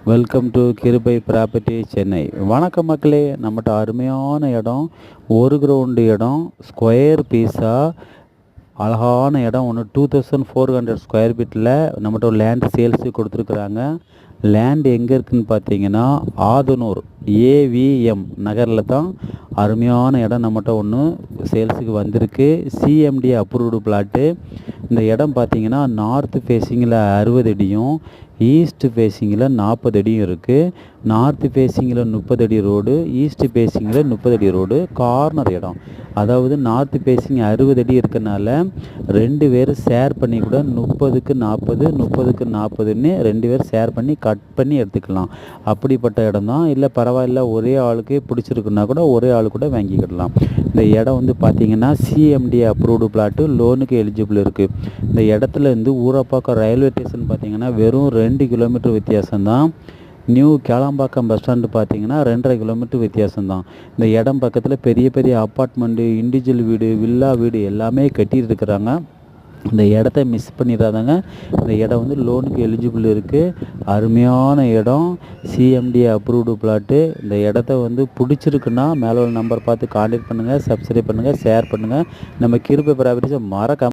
Welcome to கிருபை property Chennai. வணக்கம் மக்களே, நம்மகிட்ட அருமையான இடம், ஒரு கிரவுண்டு இடம், ஸ்கொயர் பீஸாக அழகான இடம் ஒன்று 2400 ஸ்கொயர் ஃபீட்டில் நம்மகிட்ட லேண்ட் சேல்ஸு கொடுத்துருக்குறாங்க. லேண்ட் எங்கே இருக்குதுன்னு பார்த்தீங்கன்னா ஆதனூர் ஏவிஎம் நகரில் தான் அருமையான இடம் நம்மகிட்ட ஒன்று சேல்ஸுக்கு வந்திருக்கு. CMD approved plot. இந்த இடம் பார்த்தீங்கன்னா நார்த்து ஃபேஸிங்கில் 60 அடியும் ஈஸ்ட் ஃபேஸிங்கில் 40 அடியும் இருக்குது. நார்த்து ஃபேஸிங்கில் 30 அடி ரோடு, ஈஸ்ட் ஃபேஸிங்கில் 30 அடி ரோடு, கார்னர் இடம். அதாவது நார்த்து ஃபேஸிங் 60 அடி இருக்கனால 2 பேர் ஷேர் பண்ணி கூட 30க்கு 40 30க்கு 40ன்னு 2 பேர் ஷேர் பண்ணி கட் பண்ணி எடுத்துக்கலாம். அப்படிப்பட்ட இடம் தான். இல்லை பரவாயில்ல, ஒரே ஆளுக்கு பிடிச்சிருக்குன்னா கூட ஒரே ஆள் கூட வாங்கிக்கிடலாம். இந்த இடம் வந்து பார்த்திங்கன்னா சிஎம்டி அப்ரூவ்டு பிளாட்டு, லோனுக்கு எலிஜிபிள் இருக்குது. இந்த இடத்துல இருந்து ஊரப்பாக்கம் ரயில்வே ஸ்டேஷன் பார்த்திங்கன்னா வெறும் 2 கிலோமீட்டர் வித்தியாசம்தான். நியூ கேளம்பாக்கம் பஸ் ஸ்டாண்டு பார்த்தீங்கன்னா 2.5 கிலோமீட்டர் வித்தியாசம்தான். இந்த இடம் பக்கத்தில் பெரிய பெரிய அப்பார்ட்மெண்ட்டு, இண்டிவிஜுவல் வீடு, வில்லா வீடு எல்லாமே கட்டிட்டு இருக்கிறாங்க. இந்த இடத்த மிஸ் பண்ணிடாதாங்க. இந்த இடம் வந்து லோனுக்கு எலிஜிபிள் இருக்குது. அருமையான இடம், சிஎம்டி அப்ரூவ்டு பிளாட்டு. இந்த இடத்த வந்து பிடிச்சிருக்குன்னா மேலே உள்ள நம்பர் பார்த்து கான்டாக்ட் பண்ணுங்கள், சப்ஸ்கிரைப் பண்ணுங்கள், ஷேர் பண்ணுங்கள். நம்ம கிருபை ப்ராப்பர்ட்டிஸை மறக்காம